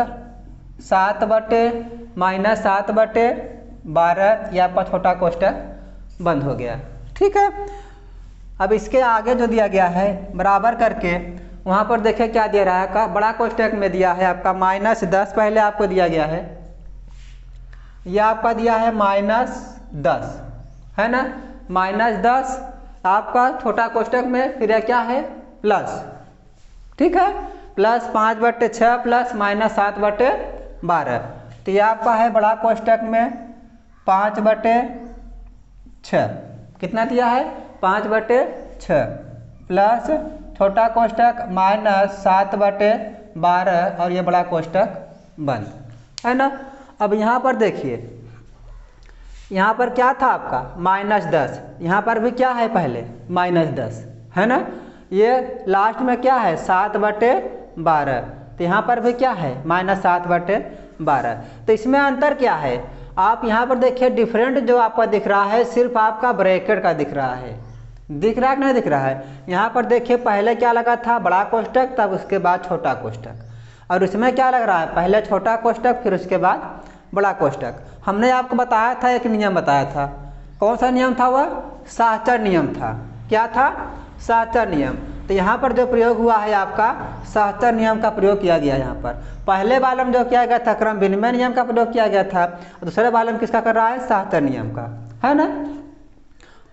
7/-12, ये आपका छोटा कोष्टक बंद हो गया। ठीक है, अब इसके आगे जो दिया गया है बराबर करके वहाँ पर देखिए क्या दे रहा है, बड़ा कोष्टक में दिया है आपका -10, पहले आपको दिया गया है, यह आपका दिया है -10 है ना, -10 आपका छोटा कोष्टक में, फिर यह क्या है प्लस। ठीक है, प्लस 5/6 प्लस -7/12, तो यह आपका है बड़ा कोष्टक में 5/6, कितना दिया है 5/6, प्लस छोटा कोष्टक -7/12, और ये बड़ा कोष्टक बंद है ना। अब यहाँ पर देखिए, यहाँ पर क्या था आपका -10, यहाँ पर भी क्या है पहले -10 है ना, ये लास्ट में क्या है 7/12, तो यहाँ पर भी क्या है -7/12। तो इसमें अंतर क्या है, आप यहाँ पर देखिए डिफरेंट जो आपका दिख रहा है सिर्फ आपका ब्रैकेट का दिख रहा है, दिख रहा है कि नहीं दिख रहा है। यहाँ पर देखिए पहले क्या लगा था, बड़ा कोष्टक, तब उसके बाद छोटा कोष्टक, और इसमें क्या लग रहा है, पहले छोटा कोष्टक फिर उसके बाद बड़ा कोष्टक। हमने आपको बताया था, एक नियम बताया था, कौन सा नियम था वह, सहचर नियम था। क्या था, सहचर नियम। तो यहाँ पर जो प्रयोग हुआ है आपका सहचर नियम का प्रयोग किया गया। यहाँ पर पहले वाले में जो किया गया था क्रम विनिमय नियम का प्रयोग किया गया था, दूसरे वाले में किसका कर रहा है, सहचर नियम का, है ना।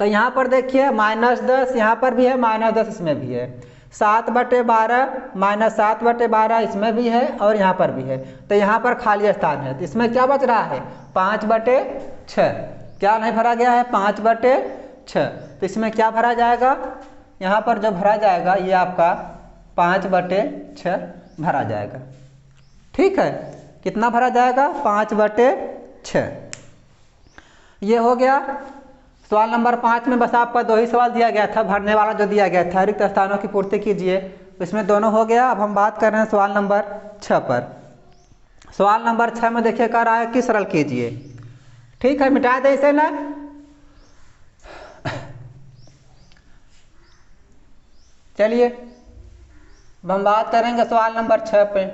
तो यहाँ पर देखिए -10 यहाँ पर भी है, -10 इसमें भी है, 7/12 -7/12 इसमें भी है और यहाँ पर भी है। तो यहाँ पर खाली स्थान है, तो इसमें क्या बच रहा है 5/6, क्या नहीं भरा गया है 5/6, तो इसमें क्या भरा जाएगा, यहाँ पर जो भरा जाएगा ये आपका 5/6 भरा जाएगा। ठीक है, कितना भरा जाएगा 5/6। ये हो गया सवाल नंबर 5 में। बस आपका 2 ही सवाल दिया गया था, भरने वाला जो दिया गया था, रिक्त स्थानों की पूर्ति कीजिए, इसमें दोनों हो गया। अब हम बात कर रहे हैं सवाल नंबर 6 पर। सवाल नंबर 6 में देखिए कह रहा है कि सरल कीजिए। ठीक है, मिटा दे इसे ना। चलिए अब हम बात करेंगे सवाल नंबर 6 पे।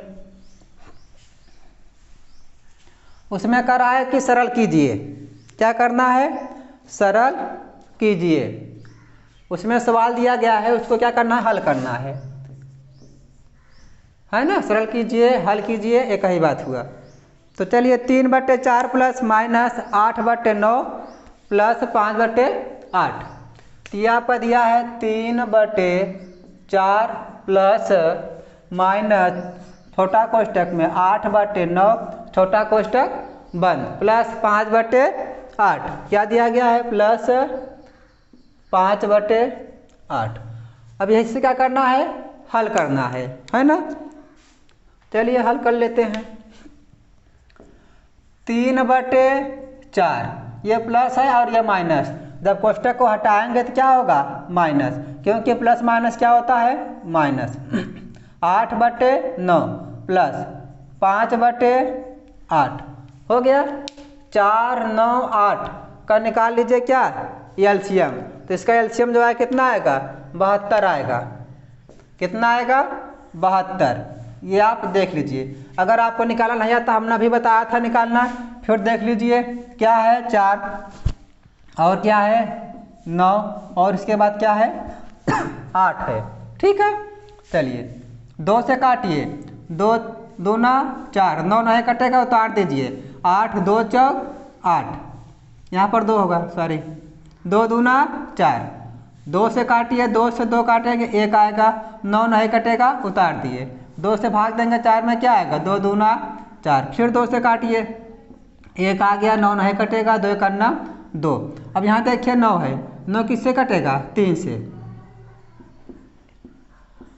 उसमें कह रहा है कि सरल कीजिए। क्या करना है? सरल कीजिए। उसमें सवाल दिया गया है, उसको क्या करना है? हल करना है ना। सरल कीजिए, हल कीजिए, एक ही बात हुआ। तो चलिए 3/4 प्लस माइनस 8/9 प्लस 5/8। तो ये आपका दिया है 3/4 प्लस माइनस छोटा कोष्टक में 8/9 छोटा कोष्टक बंद प्लस 5/8। क्या दिया गया है? प्लस 5/8। अब यही से क्या करना है? हल करना है ना। चलिए हल कर लेते हैं। 3/4 ये प्लस है और ये माइनस, जब कोष्टक को हटाएंगे तो क्या होगा? माइनस, क्योंकि प्लस माइनस क्या होता है? माइनस। 8/9 प्लस 5/8 हो गया। 4, 9, 8 का निकाल लीजिए क्या? एलसीएम। तो इसका एलसीएम जो है कितना आएगा? 72 आएगा। कितना आएगा? 72। ये आप देख लीजिए। अगर आपको निकालना नहीं आता, हमने भी बताया था निकालना, फिर देख लीजिए। क्या है? 4 और क्या है? 9 और इसके बाद क्या है? 8 है। ठीक है, चलिए 2 से काटिए। 2 दूना 4, 9 नहीं कटेगा, उतार दीजिए। 8 2 चौक 8, यहाँ पर 2 होगा, सॉरी। 2 दूना 4, 2 से काटिए, 2 से 2 काटेंगे 1 आएगा। 9 नहीं कटेगा, उतार दिए। 2 से भाग देंगे 4 में, क्या आएगा? 2 दूना 4। फिर 2 से काटिए, 1 आ गया। 9 नहीं कटेगा, 2 करना 2। अब यहाँ देखिए 9 है, 9 किससे कटेगा? 3 से।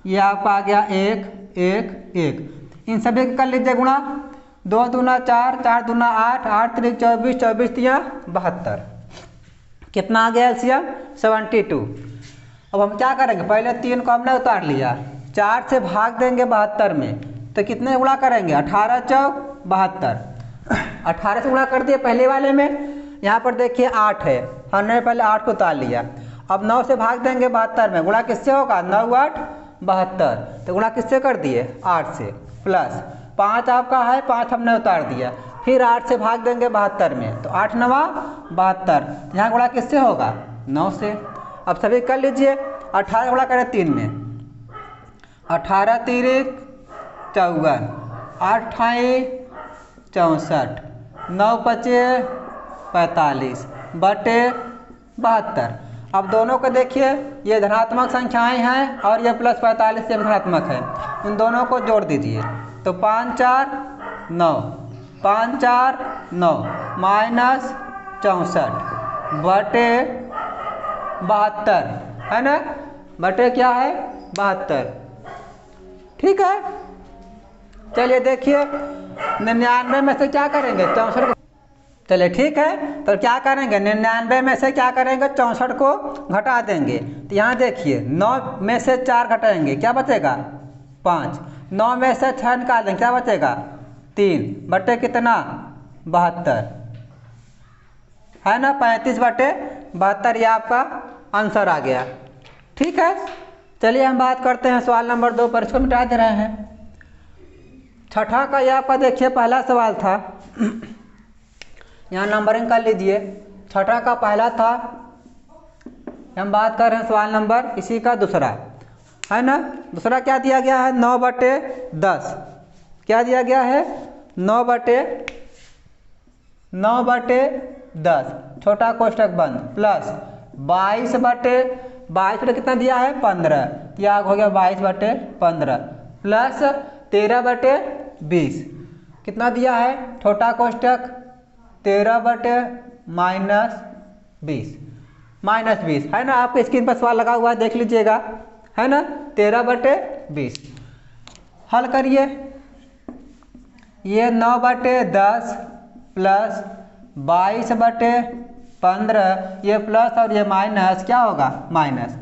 ये आपका आ गया 1 1 1। इन सभी को कर लीजिए गुणा। 2 दूना 4, 4 दूना 8, 8 3 24, 24 3 72। कितना आ गया एलसीएम? 72। अब हम क्या करेंगे? पहले 3 को हमने उतार लिया, 4 से भाग देंगे 72 में, तो कितने गुणा करेंगे? 18 चौक 72। 18 से गुणा कर दिए पहले वाले में। यहाँ पर देखिए 8 है, हमने पहले 8 को उतार लिया। अब 9 से भाग देंगे 72 में, गुणा किससे होगा? 9 8 72। तो गुणा किससे कर दिए? 8 से। प्लस 5 आपका है, 5 हमने उतार दिया। फिर 8 से भाग देंगे 72 में, तो 8 9 72। यहाँ गुणा किससे होगा? 9 से। अब सभी कर लीजिए। 18 गुणा करें 3 में, 18 3 54, 8 64, 9 5 45 बटे 72। अब दोनों को देखिए, ये धनात्मक संख्याएं हैं और ये प्लस 45 से धनात्मक है। उन दोनों को जोड़ दीजिए, तो 5 4 9, 5 4 9 माइनस 64 बटे 72 है ना। बटे क्या है? 72। ठीक है, चलिए देखिए 99 में से क्या करेंगे? 64 को। चलिए ठीक है, तो क्या करेंगे? 99 में से क्या करेंगे? 64 को घटा देंगे। तो यहाँ देखिए 9 में से 4 घटाएंगे, क्या बचेगा? 5। 9 में से 6 निकाल देंगे, क्या बचेगा? 3 बटे कितना? 72 है ना। 35 बटे 72 ये आपका आंसर आ गया। ठीक है, चलिए हम बात करते हैं सवाल नंबर 2 पर। इसको मिटा दे रहे हैं। छठा का ये आपका देखिए पहला सवाल था, यहाँ नंबरिंग कर लीजिए। छठा का पहला था, हम बात कर रहे हैं सवाल नंबर इसी का दूसरा है ना। दूसरा क्या दिया गया है? 9/10। क्या दिया गया है? 9/10 छोटा कोष्टक बंद प्लस 22/22 कितना दिया है? 15। क्या हो गया? 22/15 प्लस 13/20 कितना दिया है? छोटा कोष्टक 13/-20 है ना। आपके स्क्रीन पर सवाल लगा हुआ है, देख लीजिएगा, है ना। 13/20 हल करिए। ये 9/10 प्लस 22/15, ये प्लस और ये माइनस क्या होगा? माइनस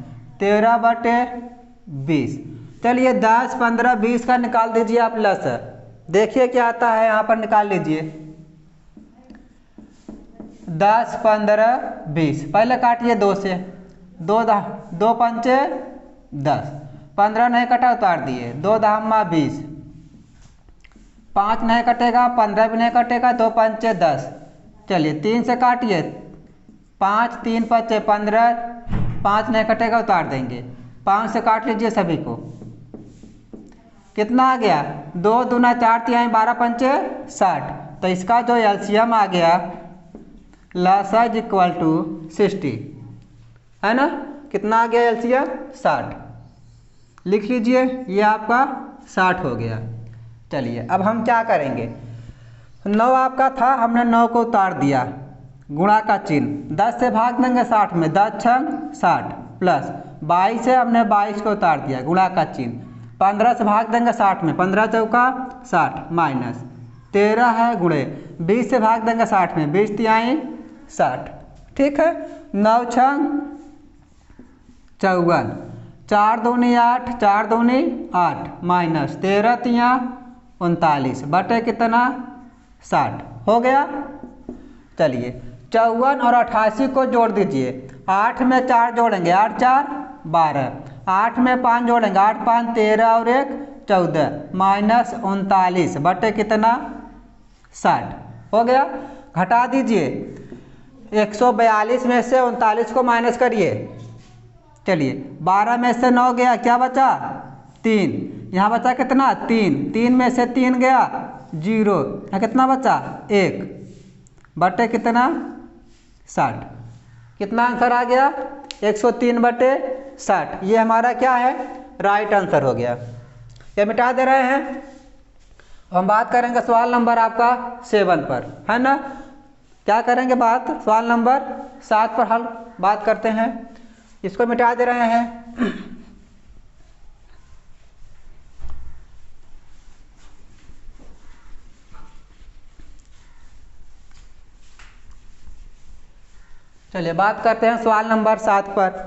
13/20। चलिए 10 15 20 का निकाल दीजिए आप प्लस। देखिए क्या आता है, यहाँ पर निकाल लीजिए। 10 15 20 पहले काटिए 2 से, 2 पंचे 10 15 नहीं कटा उतार दिए, 2 दामा 20, 5 नहीं कटेगा, 15 भी नहीं कटेगा, 2 पंचे 10। चलिए 3 से काटिए, 5 3 5 15, 5 नहीं कटेगा उतार देंगे, 5 से काट लीजिए सभी को। कितना आ गया, 2 दूना 4 तिहाई 12 पंचे 60। तो इसका जो एलसीएम आ गया लसा इज इक्वल टू 60, है ना। कितना आ गया एलसीएम 60, लिख लीजिए, ये आपका 60 हो गया। चलिए अब हम क्या करेंगे, 9 आपका था, हमने 9 को उतार दिया, गुणा का चिन्ह, 10 से भाग देंगे 60 में, 10 छंग 60 प्लस 22 से हमने 22 को उतार दिया, गुणा का चिन्ह, 15 से भाग देंगे 60 में, 15 चौका 60 माइनस 13 है गुणे 20 से भाग देंगे 60 में, 20 तिहाई 60। ठीक है, 9 छंग 54, 4 दूनी 8, 4 दूनी 8 माइनस 13 तिया 39 बटे कितना 60 हो गया। चलिए 54 और 88 को जोड़ दीजिए, 8 में 4 जोड़ेंगे, 8 4 12, 8 में 5 जोड़ेंगे, 8 5 13 और 1 14 माइनस 39 बटे कितना 60 हो गया। घटा दीजिए, 142 में से 39 को माइनस करिए। चलिए 12 में से 9 गया, क्या बचा 3, यहाँ बचा कितना 3, 3 में से 3 गया 0, यहाँ कितना बचा 1 बटे कितना 60। कितना आंसर आ गया 103 बटे 60। ये हमारा क्या है राइट आंसर हो गया। ये मिटा दे रहे हैं। हम बात करेंगे सवाल नंबर आपका 7 पर, है ना। क्या करेंगे बात, सवाल नंबर 7 पर हल बात करते हैं। इसको मिटा दे रहे हैं। चलिए बात करते हैं सवाल नंबर 7 पर।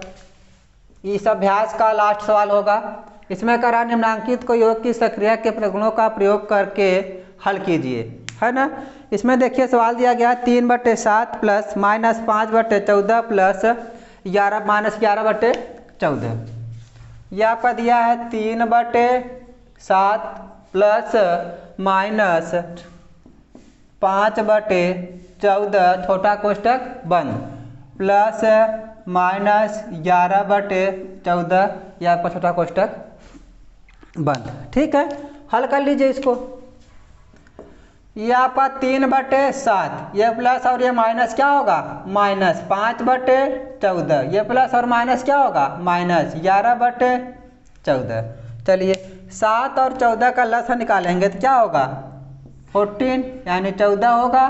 इस अभ्यास का लास्ट सवाल होगा। इसमें करा निम्नांकित को योग की सक्रिय के प्रगुणों का प्रयोग करके हल कीजिए, है ना। इसमें देखिए सवाल दिया गया 3 बटे 7 प्लस माइनस 5 बटे 14 प्लस 11 माइनस 11 बटे 14। यह आपका दिया है 3 बटे 7 प्लस माइनस 5 बटे 14 छोटा कोष्टक बंद प्लस माइनस 11 बटे 14 यह आपका छोटा कोष्टक बंद। ठीक है, हल कर लीजिए इसको। ये आपका 3 बटे 7, ये प्लस और ये माइनस क्या होगा माइनस 5 बटे 14, ये प्लस और माइनस क्या होगा माइनस 11 बटे 14। चलिए 7 और 14 का लसा निकालेंगे तो क्या होगा 14 यानी 14 होगा।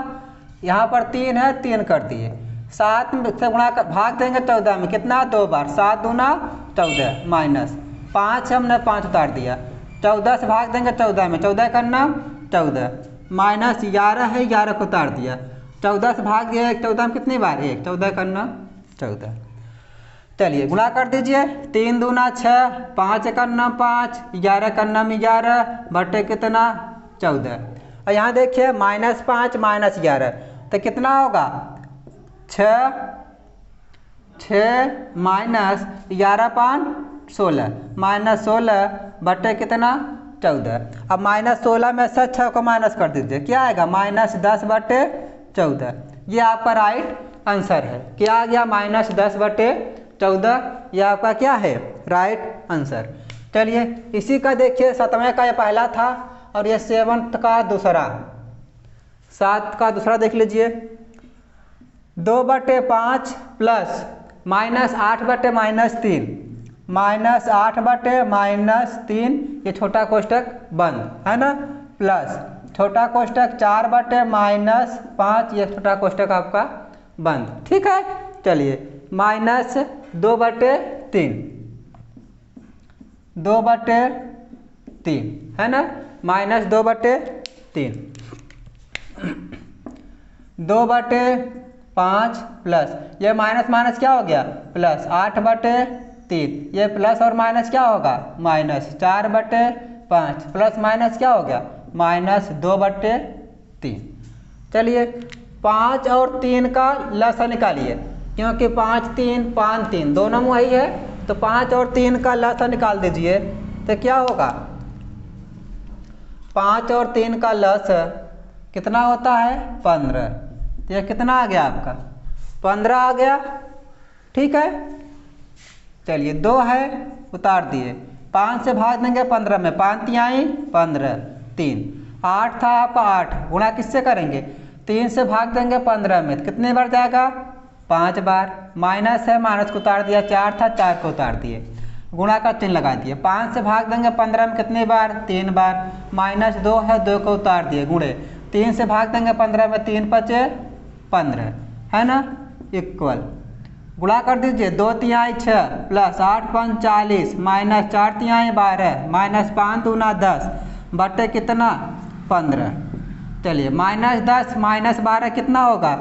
यहाँ पर 3 है, 3 कर दिए, 7 से गुणा कर भाग देंगे 14 में, कितना 2 बार, 7 दूना 14 माइनस 5 हमने 5 उतार दिया, 14 से भाग देंगे 14 में, 14 करना 14 माइनस 11 है, 11 को उतार दिया, 14 से भाग दिया 14 में कितनी बार 1, 14 करना 14। चलिए गुणा कर दीजिए, 3 दूना 6, 5 करना 5, 11 करना 11 बटे कितना 14। और यहाँ देखिए माइनस 5 माइनस 11 तो कितना होगा 6 माइनस 11 5 16 माइनस 16 बटे कितना 14। अब माइनस 16 में से 6 को माइनस कर दीजिए, क्या आएगा माइनस 10 बटे 14। ये आपका राइट आंसर है। क्या आ गया माइनस 10 बटे 14, ये आपका क्या है राइट आंसर। चलिए इसी का देखिए 7वें का ये पहला था और ये 7th का दूसरा, 7 का दूसरा देख लीजिए। 2 बटे 5 प्लस माइनस 8 बटे माइनस 3 माइनस 8 बटे माइनस 3 ये छोटा कोष्टक बंद, है ना, प्लस छोटा कोष्टक 4 बटे माइनस 5 ये छोटा कोष्टक आपका बंद। ठीक है, चलिए माइनस 2 बटे 3 2 बटे 3 है ना, माइनस 2 बटे 3 2 बटे 5 प्लस ये माइनस माइनस क्या हो गया प्लस 8 बटे 3 ये प्लस और माइनस क्या होगा माइनस 4 बटे 5 प्लस माइनस क्या हो गया माइनस 2 बटे 3। चलिए 5 और 3 का लसा निकालिए, क्योंकि 5 3 5 3 दोनों में वही है तो 5 और 3 का लसाअ निकाल दीजिए, तो क्या होगा 5 और 3 का लसाअ कितना होता है 15। तो यह कितना आ गया आपका 15 आ गया, ठीक है। चलिए 2 है उतार दिए, 5 से भाग देंगे 15 में, 5 तिहाई 15, 3, 8 था आपका 8, गुणा किससे करेंगे 3 से भाग देंगे 15 में, तो कितने बार जाएगा 5 बार, माइनस है माइनस को उतार दिया, 4 था 4 को उतार दिए, गुणा का चिन्ह लगा दिए, 5 से भाग देंगे 15 में कितने बार 3 बार, माइनस 2 है 2 को उतार दिए, गुणे 3 से भाग देंगे 15 में, 3 5 15 है ना, इक्वल गुणा कर दीजिए, 2 तिहाई 6 प्लस 8 5 40 माइनस 4 तिहाई 12 माइनस 5 दूना 10 बटे कितना 15। चलिए माइनस 10 माइनस 12 कितना होगा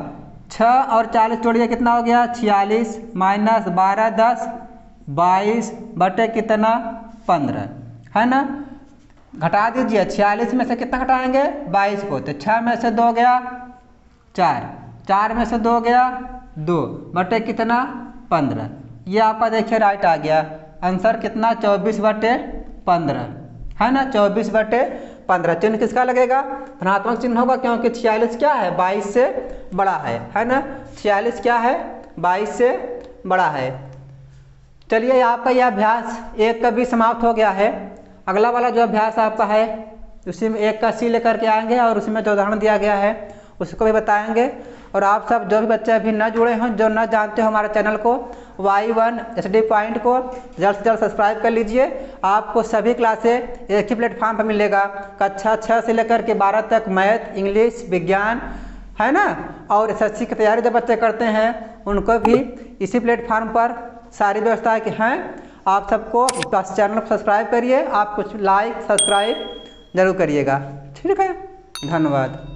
6 और 40 जोड़िए कितना हो गया 46 माइनस 12 10 22 बटे कितना 15 है ना। घटा दीजिए 46 में से कितना घटाएंगे 22 को, तो 6 में से 2 गया 4, 4 में से 2 गया 2 बटे कितना 15। ये आपका देखिए राइट आ गया आंसर कितना 24 बटे 15 है ना, 24 बटे 15। चिन्ह किसका लगेगा धनात्मक चिन्ह होगा, क्योंकि 46 क्या है 22 से बड़ा है ना, 46 क्या है 22 से बड़ा है। चलिए आपका यह अभ्यास 1 का भी समाप्त हो गया है। अगला वाला जो अभ्यास आपका है उसी में 1 का सी लेकर के आएंगे और उसमें जो उदाहरण दिया गया है उसको भी बताएंगे। और आप सब जो भी बच्चे अभी न जुड़े हों, जो न जानते हो हमारे चैनल को Y1 SD पॉइंट को जल्द से जल्द सब्सक्राइब कर लीजिए। आपको सभी क्लासें एक ही प्लेटफॉर्म पर मिलेगा, कक्षा 6 से लेकर के 12 तक मैथ इंग्लिश विज्ञान है ना, और SSC की तैयारी जो बच्चे करते हैं उनको भी इसी प्लेटफॉर्म पर सारी व्यवस्थाएं हैं। आप सबको चैनल को सब्सक्राइब करिए, आप कुछ लाइक सब्सक्राइब जरूर करिएगा, ठीक है, धन्यवाद।